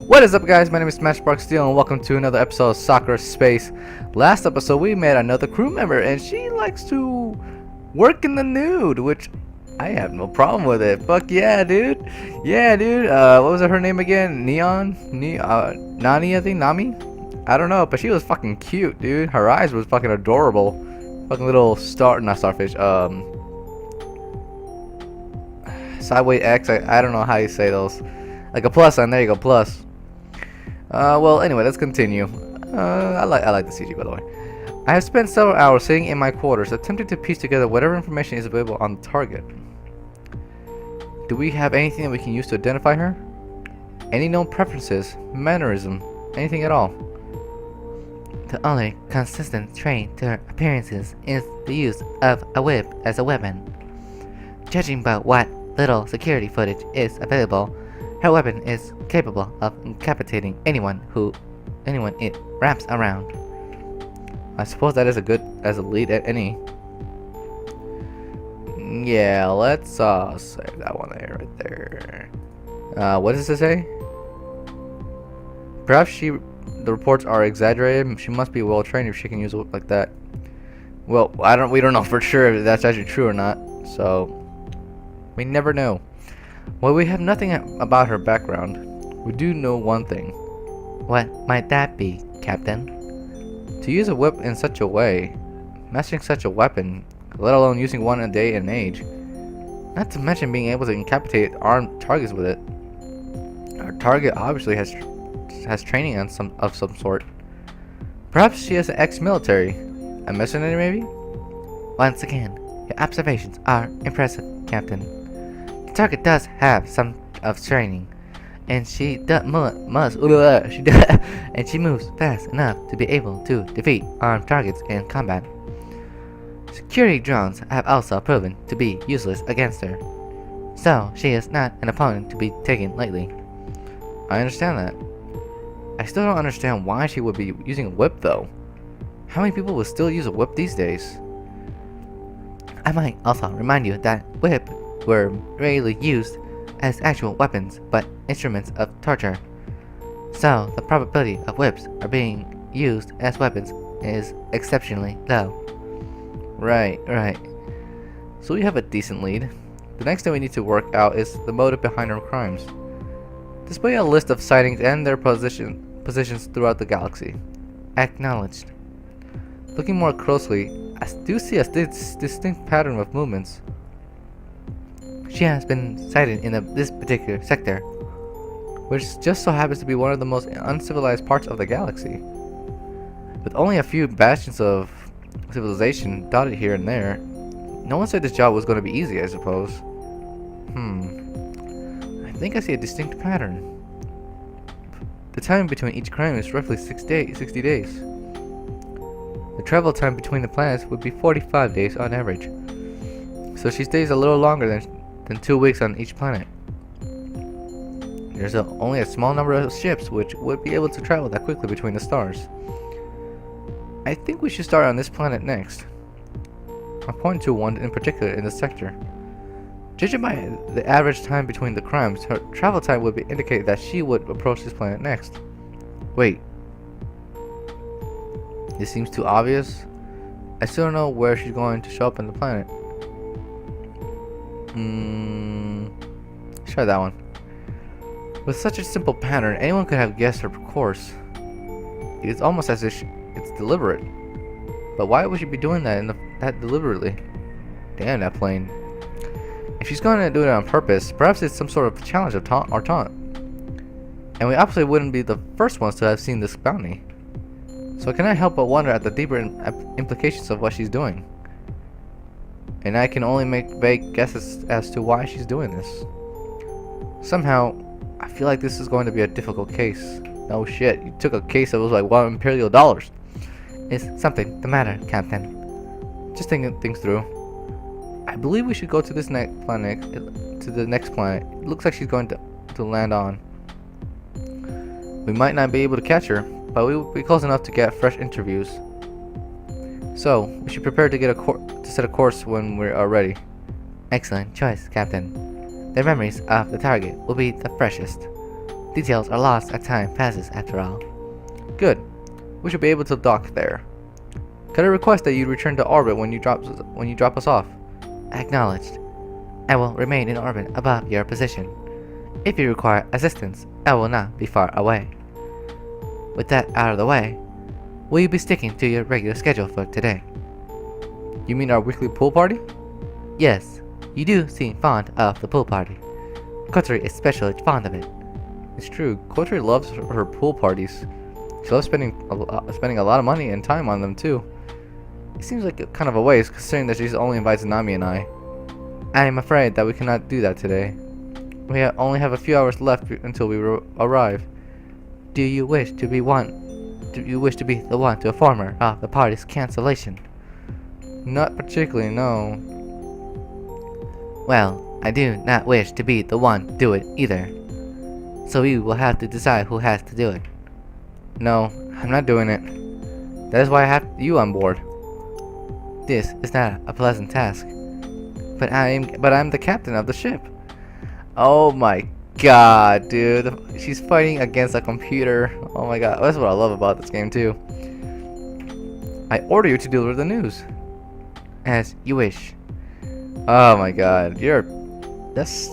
What is up, guys? My name is Smashbox Steel and welcome to another episode of Sakura Space. Last episode we met another crew member and she likes to work in the nude, which I have no problem with it. Fuck yeah, dude. Yeah, dude. What was her name again? Nani, I think? Nami? I don't know, but she was fucking cute, dude. Her eyes was fucking adorable. Fucking little starfish. Sideways X. I don't know how you say those. Like a plus sign. There you go, plus. Well, anyway, let's continue. I like the CG, by the way. I have spent several hours sitting in my quarters, attempting to piece together whatever information is available on the target. Do we have anything that we can use to identify her? Any known preferences, mannerism, anything at all? The only consistent trait to her appearances is the use of a whip as a weapon. Judging by what little security footage is available, her weapon is capable of incapacitating anyone it wraps around. I suppose that is a good as a lead at any. Yeah, let's save that one there, right there. What does it say? Perhaps the reports are exaggerated. She must be well trained if she can use a whip like that. Well, we don't know for sure if that's actually true or not, so we never know. Well, we have nothing about her background. We do know one thing. What might that be, Captain? To use a whip in such a way, mastering such a weapon, let alone using one a day and age, not to mention being able to incapacitate armed targets with it. Our target obviously has training of some sort. Perhaps she is an ex-military, a mercenary maybe? Once again, your observations are impressive, Captain. The target does have some of training, and she moves fast enough to be able to defeat armed targets in combat. Security drones have also proven to be useless against her, so she is not an opponent to be taken lightly. I understand that. I still don't understand why she would be using a whip though. How many people would still use a whip these days? I might also remind you that whip were rarely used as actual weapons, but instruments of torture. So the probability of whips are being used as weapons is exceptionally low. Right. So we have a decent lead. The next thing we need to work out is the motive behind her crimes. Display a list of sightings and their positions throughout the galaxy. Acknowledged. Looking more closely, I do see a distinct pattern of movements. She has been sighted in this particular sector, which just so happens to be one of the most uncivilized parts of the galaxy. With only a few bastions of civilization dotted here and there, no one said this job was going to be easy, I suppose. I think I see a distinct pattern. The time between each crime is roughly 60 days. The travel time between the planets would be 45 days on average. So she stays a little longer than 2 weeks on each planet. There's only a small number of ships which would be able to travel that quickly between the stars. I think we should start on this planet next. I'll point to one in particular in the sector. Judging by the average time between the crimes, her travel time would indicate that she would approach this planet next. Wait. This seems too obvious. I still don't know where she's going to show up on the planet. Try that one. With such a simple pattern, anyone could have guessed her course. It's almost as if it's deliberate. But why would she be doing that deliberately? Damn that plane. If she's going to do it on purpose, perhaps it's some sort of challenge or taunt. And we obviously wouldn't be the first ones to have seen this bounty. So can I help but wonder at the deeper implications of what she's doing? And I can only make vague guesses as to why she's doing this. Somehow, I feel like this is going to be a difficult case. No shit, you took a case that was like $1 Imperial. Is something the matter, Captain? Just thinking things through. I believe we should go to this next planet. It looks like she's going to land on. We might not be able to catch her, but we will be close enough to get fresh interviews. So we should prepare to set a course when we are ready. Excellent choice, Captain. Their memories of the target will be the freshest. Details are lost as time passes, after all. Good. We should be able to dock there. Could I request that you return to orbit when you drop us off? Acknowledged. I will remain in orbit above your position. If you require assistance, I will not be far away. With that out of the way, will you be sticking to your regular schedule for today? You mean our weekly pool party? Yes, you do seem fond of the pool party. Kotori is especially fond of it. It's true. Kotri loves her pool parties. She loves spending a lot of money and time on them too. It seems like kind of a waste, considering that she only invites Nami and I. I am afraid that we cannot Do that today. We only have a few hours left until we arrive. Do you wish to be the one to inform her of the party's cancellation? Not particularly, no. Well, I do not wish to be the one to do it either. So we will have to decide who has to do it. No, I'm not doing it. That is why I have you on board. This is not a pleasant task. But I'm the captain of the ship. Oh my god, dude. She's fighting against a computer. Oh my god. That's what I love about this game too. I order you to deliver the news. As you wish. Oh my god. You're a bitch.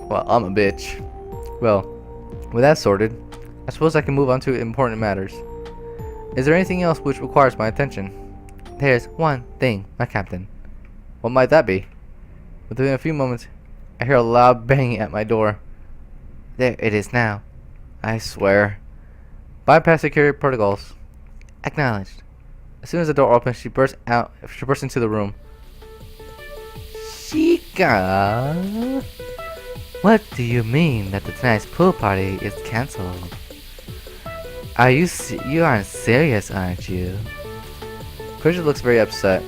Well, I'm a bitch. Well, with that sorted, I suppose I can move on to important matters. Is there anything else which requires my attention? There's one thing, my captain. What might that be? Within a few moments, I hear a loud banging at my door. There it is now. I swear. Bypass security protocols. Acknowledged. As soon as the door opens, she bursts into the room. Chica! What do you mean that tonight's pool party is cancelled? You aren't serious, aren't you? Bridget looks very upset.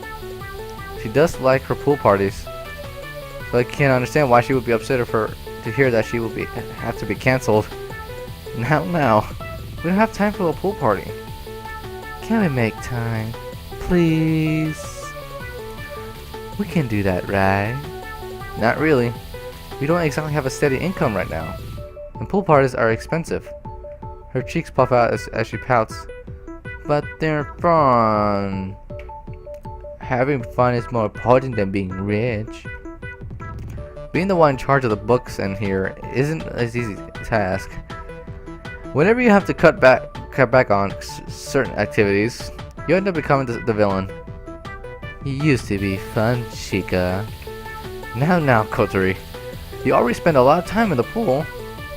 She does like her pool parties, so I can't understand why she would be upset to hear that she will have to be cancelled. Now, we don't have time for a pool party. Can we make time, please? We can do that, right? Not really. We don't exactly have a steady income right now, and pool parties are expensive. Her cheeks puff out as she pouts. But they're fun. Having fun is more important than being rich. Being the one in charge of the books in here isn't as easy a task. Whenever you have to cut back on certain activities, you end up becoming the villain. You used to be fun, Chica. Now, Kotori. You already spend a lot of time in the pool.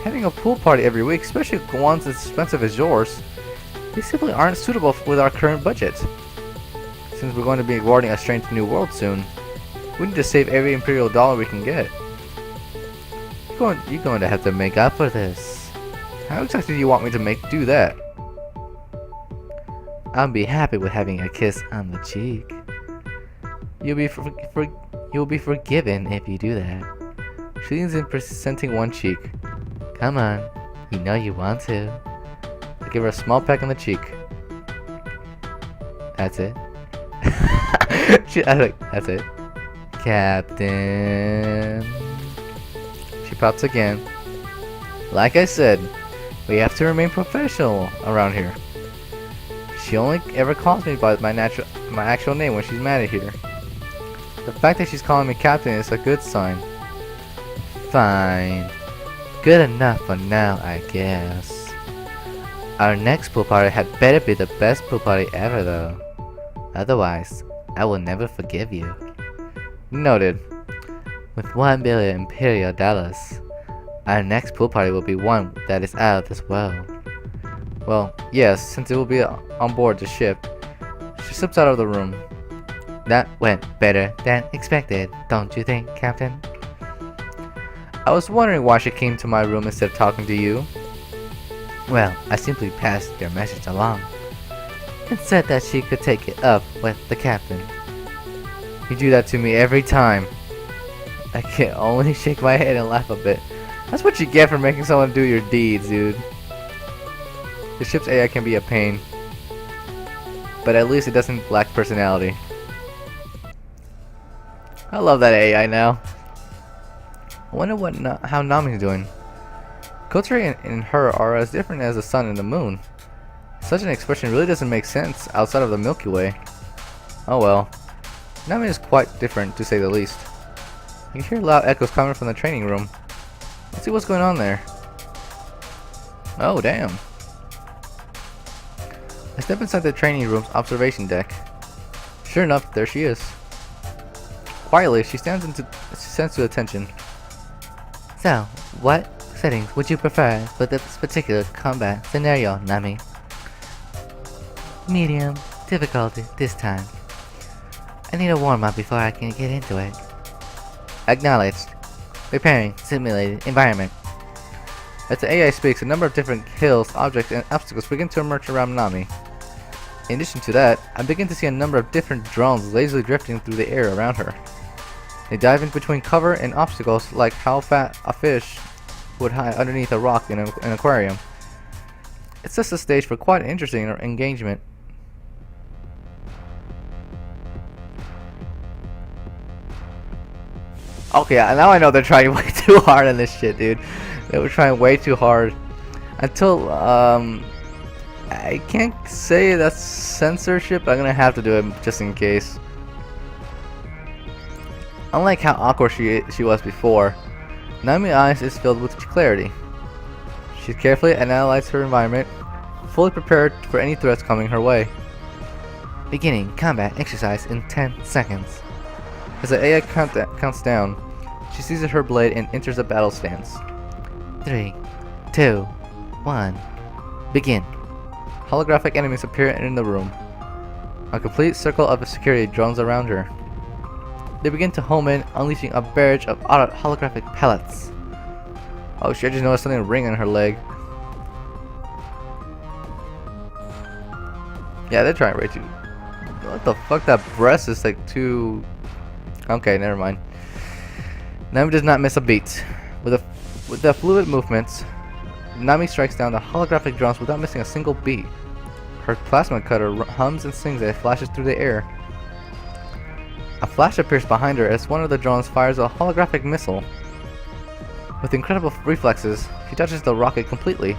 Having a pool party every week, especially ones as expensive as yours, they simply aren't suitable with our current budget. Since we're going to be boarding a strange new world soon, we need to save every imperial dollar we can get. You're going to have to make up for this. How exactly do you want me to do that? I'll be happy with having a kiss on the cheek. You'll be forgiven if you do that. She leans in, presenting one cheek. Come on, you know you want to. I give her a small peck on the cheek. That's it. That's it. Captain. She pouts again. Like I said, we have to remain professional around here. She only ever calls me by my actual name when she's mad at here. The fact that she's calling me captain is a good sign. Fine. Good enough for now, I guess. Our next pool party had better be the best pool party ever, though. Otherwise, I will never forgive you. Noted. With 1 billion imperial dollars, our next pool party will be one that is out of this world. Well, yes, since it will be on board the ship. She slips out of the room. That went better than expected, don't you think, Captain? I was wondering why she came to my room instead of talking to you. Well, I simply passed your message along and said that she could take it up with the captain. You do that to me every time. I can only shake my head and laugh a bit. That's what you get for making someone do your deeds, dude. The ship's AI can be a pain, but at least it doesn't lack personality. I love that AI now. I wonder how Nami's doing. Kotori and her are as different as the sun and the moon. Such an expression really doesn't make sense outside of the Milky Way. Oh well. Nami is quite different, to say the least. You can hear loud echoes coming from the training room. Let's see what's going on there. Oh, damn. I step inside the training room's observation deck. Sure enough, there she is. Quietly, she stands to attention. So, what settings would you prefer for this particular combat scenario, Nami? Medium difficulty this time. I need a warm-up before I can get into it. Acknowledged. Preparing simulated environment. As the AI speaks, a number of different hills, objects, and obstacles begin to emerge around Nami. In addition to that, I begin to see a number of different drones lazily drifting through the air around her. They dive in between cover and obstacles like how fat a fish would hide underneath a rock in an aquarium. It sets the stage for quite an interesting engagement. Okay, now I know they're trying way too hard on this shit, dude. They were trying way too hard. Until, I can't say that's censorship. I'm gonna have to do it just in case. Unlike how awkward she was before, Nami's eyes is filled with clarity. She carefully analyzes her environment, fully prepared for any threats coming her way. Beginning combat exercise in 10 seconds. As the AI counts down, she seizes her blade and enters the battle stance. 3, 2, 1, begin. Holographic enemies appear in the room. A complete circle of security drones around her. They begin to home in, unleashing a barrage of holographic pellets. Oh shit, I just noticed something ring on her leg. Yeah, they're trying way too. What the fuck? That breast is like too. Okay, never mind. Nami does not miss a beat. With the fluid movements, Nami strikes down the holographic drones without missing a single beat. Her plasma cutter hums and sings as it flashes through the air. A flash appears behind her as one of the drones fires a holographic missile. With incredible reflexes, she touches the rocket completely.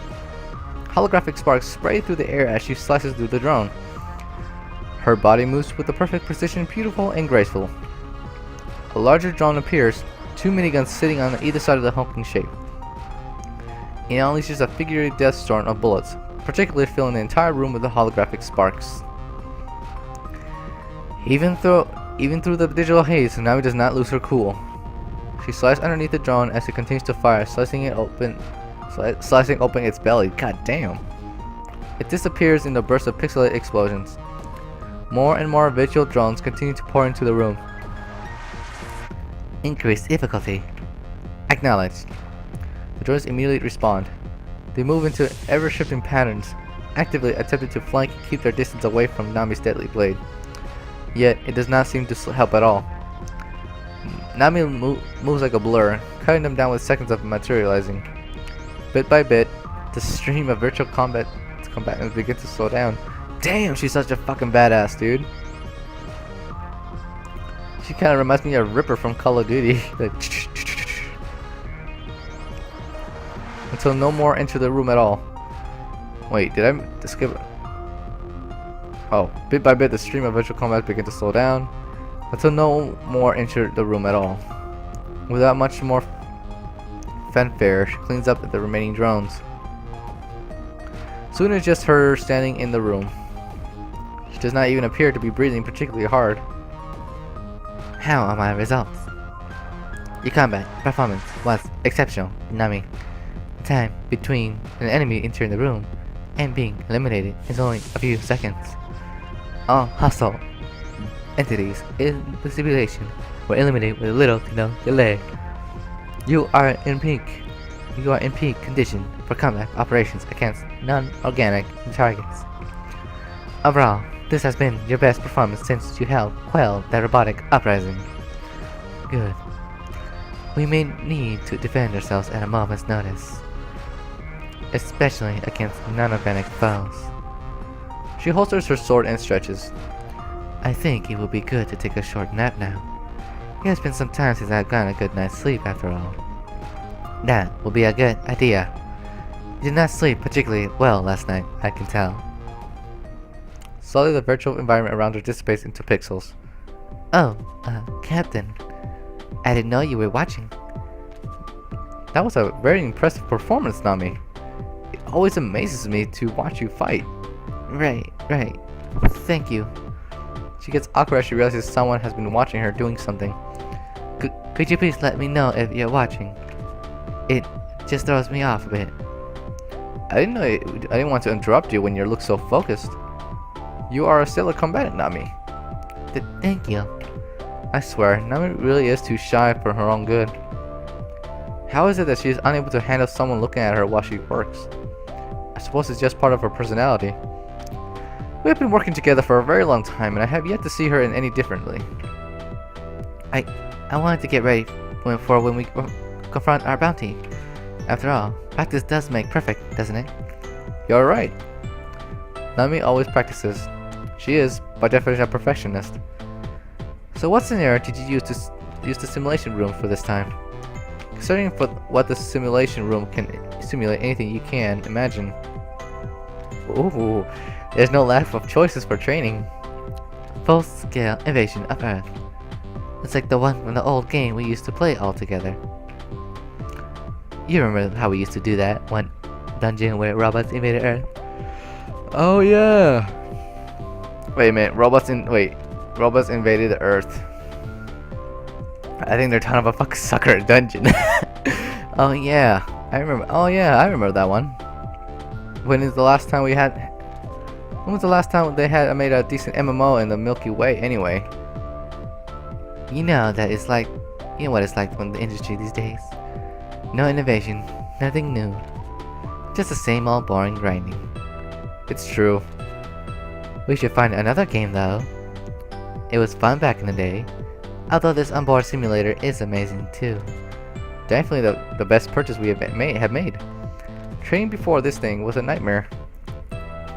Holographic sparks spray through the air as she slices through the drone. Her body moves with the perfect precision, beautiful and graceful. A larger drone appears, 2 miniguns sitting on either side of the hulking shape. It unleashes a figurative death storm of bullets, particularly filling the entire room with the holographic sparks. Even through the digital haze, Nami does not lose her cool. She slides underneath the drone as it continues to fire, slicing open its belly. God damn. It disappears in a burst of pixelated explosions. More and more virtual drones continue to pour into the room. Increased difficulty. Acknowledged. The drones immediately respond. They move into ever-shifting patterns, actively attempting to flank and keep their distance away from Nami's deadly blade. Yet, it does not seem to help at all. Nami moves like a blur, cutting them down with seconds of materializing. Bit by bit, the stream of virtual combatants begins to slow down. Damn, she's such a fucking badass, dude. She kind of reminds me of Ripper from Call of Duty. Until no more enter the room at all. Wait, did I skip? Oh, bit by bit, the stream of virtual combat begins to slow down until no more enter the room at all. Without much more fanfare, she cleans up the remaining drones. Soon it's just her standing in the room. She does not even appear to be breathing particularly hard. How are my results? Your combat performance was exceptional, Nami. The time between an enemy entering the room and being eliminated is only a few seconds. All hostile entities in the simulation were eliminated with little to no delay. You are in peak condition for combat operations against non-organic targets. Overall, this has been your best performance since you quelled the robotic uprising. Good. We may need to defend ourselves at a moment's notice, especially against non-organic foes. She holsters her sword and stretches. I think it would be good to take a short nap now. It has been some time since I've gotten a good night's sleep after all. That will be a good idea. You did not sleep particularly well last night, I can tell. Slowly, the virtual environment around her dissipates into pixels. Oh, Captain. I didn't know you were watching. That was a very impressive performance, Nami. It always amazes me to watch you fight. Right. Thank you. She gets awkward as she realizes someone has been watching her doing something. Could you please let me know if you're watching? It just throws me off a bit. I didn't want to interrupt you when you look so focused. You are still a combatant, Nami. Thank you. I swear, Nami really is too shy for her own good. How is it that she is unable to handle someone looking at her while she works? I suppose it's just part of her personality. We have been working together for a very long time, and I have yet to see her in any differently. I wanted to get ready for when we confront our bounty. After all, practice does make perfect, doesn't it? You're right. Nami always practices. She is, by definition, a perfectionist. So what scenario did you use the simulation room for this time? Considering what the simulation room can simulate anything you can imagine. Ooh, there's no lack of choices for training. Full-scale invasion of Earth. It's like the one from the old game we used to play all together. You remember how we used to do that one dungeon where robots invaded Earth? Oh yeah. Wait a minute, robots invaded the Earth. I think they're talking about fucking Sakura dungeon. Oh yeah, I remember. Oh yeah, I remember that one. When was the last time they had made a decent MMO in the Milky Way anyway? You know what it's like when the industry these days. No innovation, nothing new. Just the same old boring grinding. It's true. We should find another game though. It was fun back in the day. Although this onboard simulator is amazing too. Definitely the best purchase we have made. Training before this thing was a nightmare.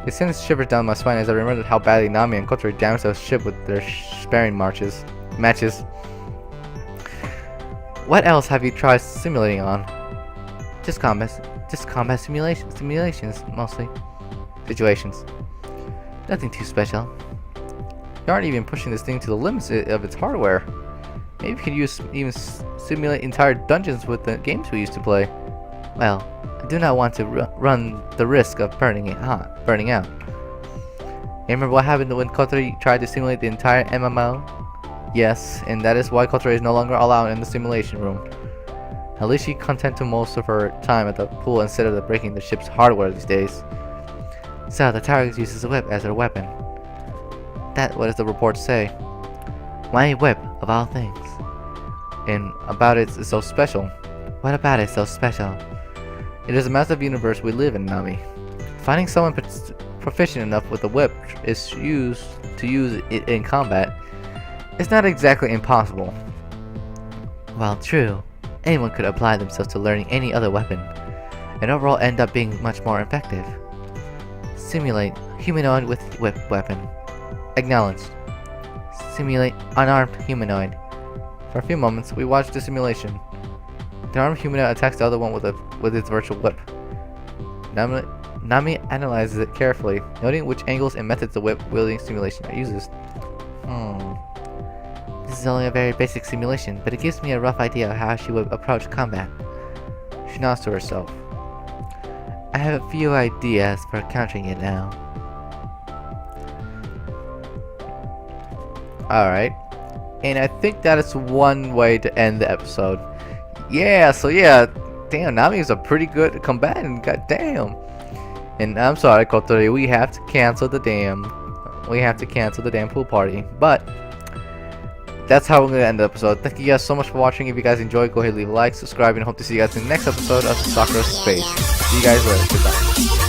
It sends shivers down my spine as I remembered how badly Nami and Kotori damaged our ship with their sparring matches. What else have you tried simulating on? Just combat simulations mostly. Situations. Nothing too special. You aren't even pushing this thing to the limits of its hardware. Maybe we could even simulate entire dungeons with the games we used to play. Well, I do not want to run the risk of burning out. You remember what happened when Kotori tried to simulate the entire MMO? Yes, and that is why Kotori is no longer allowed in the simulation room. At least she's content to most of her time at the pool instead of breaking the ship's hardware these days. So the target uses a whip as her weapon. What does the report say? My whip, of all things. And about it is so special. What about it so special? It is a massive universe we live in, Nami. Finding someone proficient enough with a whip to use it in combat is not exactly impossible. While true, anyone could apply themselves to learning any other weapon, and overall end up being much more effective. Simulate humanoid with whip weapon. Acknowledged. Simulate unarmed humanoid. For a few moments, we watched the simulation. The armed humanoid attacks the other one with its virtual whip. Nami analyzes it carefully, noting which angles and methods the whip-wielding simulation uses. This is only a very basic simulation, but it gives me a rough idea of how she would approach combat. She nods to herself. I have a few ideas for countering it now. Alright. And I think that is one way to end the episode. Yeah, so yeah. Damn, Nami is a pretty good combatant. God damn. And I'm sorry, Kotori, we have to cancel the damn pool party. But that's how we're gonna end the episode. Thank you guys so much for watching. If you guys enjoyed, go ahead and leave a like, subscribe, and hope to see you guys in the next episode of Sakura Space. See you guys later. Goodbye.